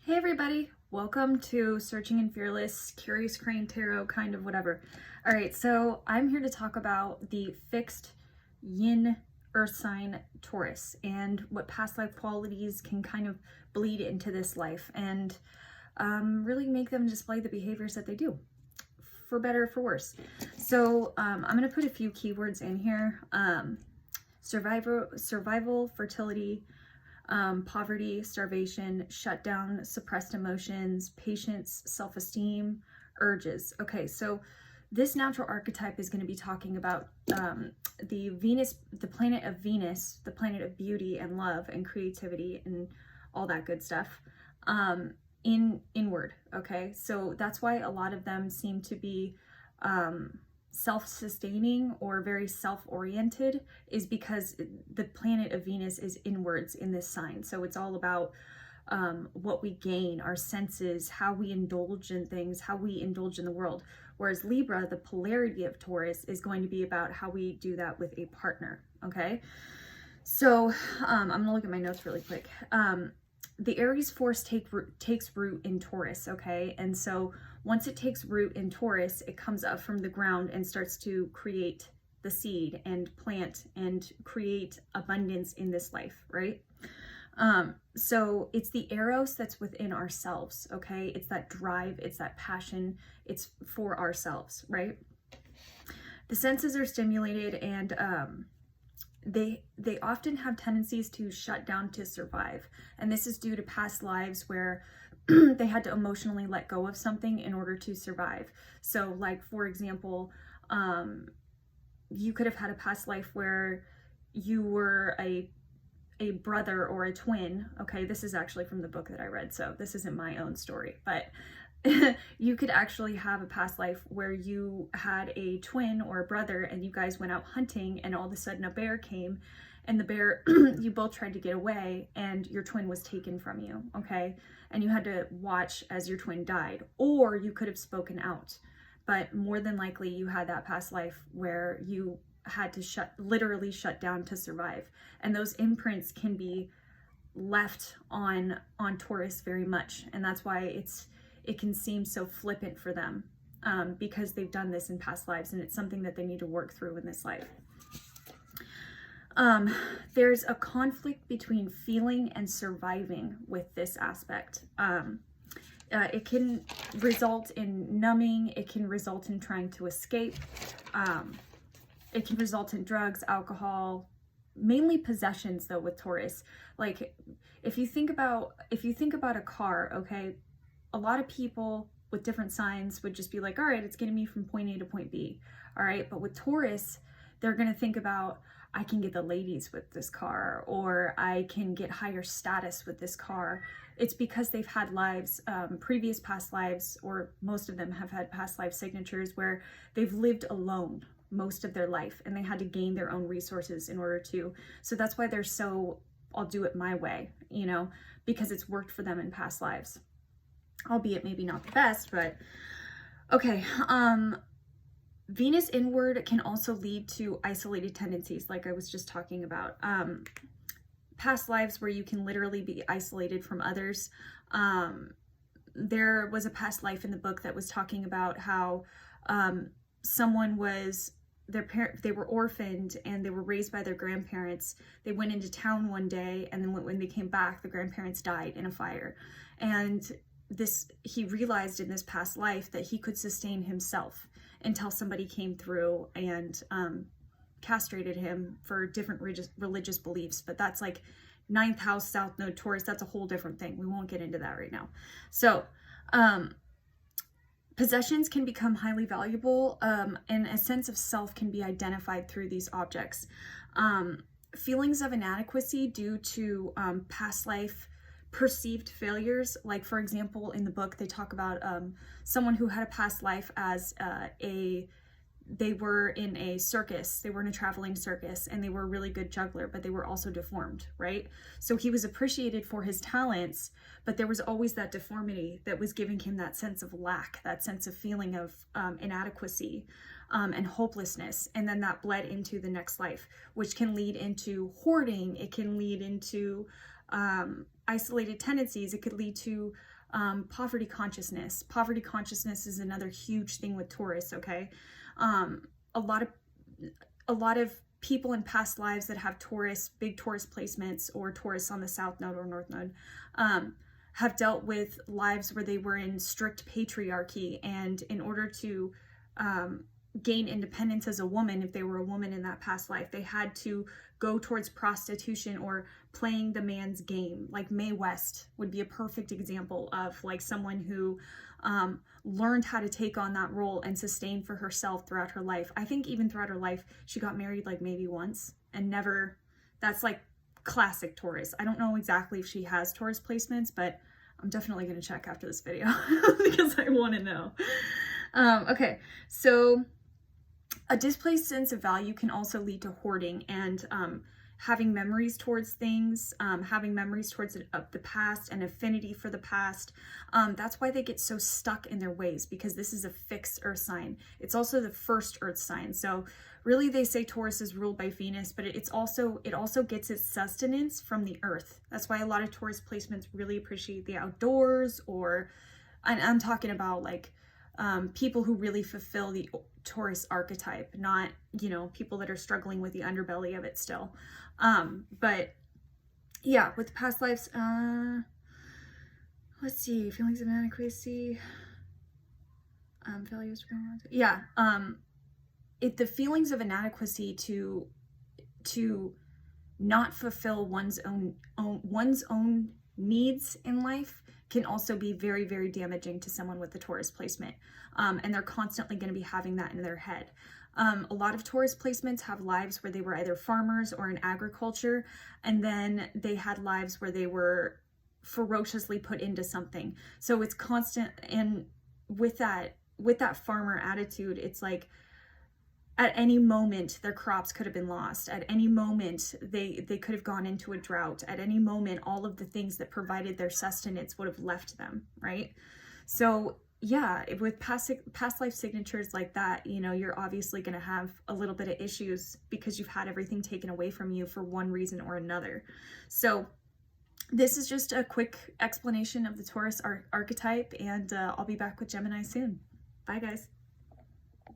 Hey everybody, welcome to Searching and Fearless, Curious Crane Tarot, kind of whatever. All right, so I'm here to talk about the fixed yin earth sign Taurus and what past life qualities can kind of bleed into this life and really make them display the behaviors that they do, for better or for worse. So I'm going to put a few keywords in here. Survival, fertility, poverty, starvation, shutdown, suppressed emotions, patience, self-esteem, urges. Okay, so this natural archetype is going to be talking about the planet of Venus, the planet of beauty and love and creativity and all that good stuff, inward. Okay, so that's why a lot of them seem to be self-sustaining or very self-oriented, is because the planet of Venus is inwards in this sign. So it's all about what we gain, our senses, how we indulge in things, how we indulge in the world. Whereas Libra, the polarity of Taurus, is going to be about how we do that with a partner. Okay, so I'm gonna look at my notes really quick. The Aries force takes root in Taurus, okay? And so once it takes root in Taurus, it comes up from the ground and starts to create the seed and plant and create abundance in this life, right? So it's the Eros that's within ourselves, okay? It's that drive, it's that passion, it's for ourselves, right? The senses are stimulated and they often have tendencies to shut down to survive. And this is due to past lives where they had to emotionally let go of something in order to survive. So like, for example, you could have had a past life where you were a brother or a twin. Okay, this is actually from the book that I read, so this isn't my own story, but you could actually have a past life where you had a twin or a brother and you guys went out hunting and all of a sudden a bear came and the bear, you both tried to get away and your twin was taken from you, okay? And you had to watch as your twin died, or you could have spoken out. But more than likely you had that past life where you had to literally shut down to survive. And those imprints can be left on Taurus very much. And that's why it can seem so flippant for them, because they've done this in past lives and it's something that they need to work through in this life. There's a conflict between feeling and surviving with this aspect. It can result in numbing, it can result in trying to escape, it can result in drugs, alcohol, mainly possessions though with Taurus. Like if you think about a car, okay, a lot of people with different signs would just be like, all right, it's getting me from point A to point B. All right. But with Taurus, they're going to think about, I can get the ladies with this car, or I can get higher status with this car. It's because they've had lives, previous past lives, or most of them have had past life signatures where they've lived alone most of their life and they had to gain their own resources in order to. So that's why they're so, I'll do it my way, you know, because it's worked for them in past lives. Albeit maybe not the best, but okay. Venus inward can also lead to isolated tendencies, like I was just talking about. Past lives where you can literally be isolated from others. There was a past life in the book that was talking about how someone was, they were orphaned and they were raised by their grandparents. They went into town one day and then when they came back, the grandparents died in a fire. And he realized in this past life that he could sustain himself until somebody came through and castrated him for different religious beliefs. But that's like 9th house, South Node, Taurus. That's a whole different thing. We won't get into that right now. So possessions can become highly valuable, and a sense of self can be identified through these objects. Feelings of inadequacy due to past life perceived failures, like for example in the book they talk about someone who had a past life as they were in a circus, they were in a traveling circus, and they were a really good juggler, but they were also deformed, right? So he was appreciated for his talents, but there was always that deformity that was giving him that sense of lack, that sense of feeling of inadequacy and hopelessness. And then that bled into the next life, which can lead into hoarding. It can lead into isolated tendencies. It could lead to poverty consciousness. Poverty consciousness is another huge thing with Taurus, okay? A lot of people in past lives that have Taurus, big Taurus placements, or Taurus on the South Node or North Node, have dealt with lives where they were in strict patriarchy, and in order to gain independence as a woman, if they were a woman in that past life, they had to go towards prostitution or playing the man's game. Like Mae West would be a perfect example of like someone who learned how to take on that role and sustain for herself throughout her life. I think even throughout her life, she got married like maybe once and never. That's like classic Taurus. I don't know exactly if she has Taurus placements, but I'm definitely going to check after this video because I want to know. Okay, so a displaced sense of value can also lead to hoarding and having memories towards things, having memories towards the past and affinity for the past. That's why they get so stuck in their ways, because this is a fixed earth sign. It's also the first earth sign. So really they say Taurus is ruled by Venus, but it also gets its sustenance from the earth. That's why a lot of Taurus placements really appreciate the outdoors, and I'm talking about like people who really fulfill the Taurus archetype, not, you know, people that are struggling with the underbelly of it still. But yeah, with past lives, let's see, feelings of inadequacy, values, yeah, the feelings of inadequacy to not fulfill one's own needs in life can also be very, very damaging to someone with the Taurus placement. And they're constantly going to be having that in their head. A lot of Taurus placements have lives where they were either farmers or in agriculture, and then they had lives where they were ferociously put into something. So it's constant, and with that farmer attitude, it's like at any moment their crops could have been lost. At any moment they could have gone into a drought. At any moment all of the things that provided their sustenance would have left them, right? So yeah, with past life signatures like that, you know, you're obviously going to have a little bit of issues because you've had everything taken away from you for one reason or another. So this is just a quick explanation of the Taurus archetype, and I'll be back with Gemini soon. Bye guys.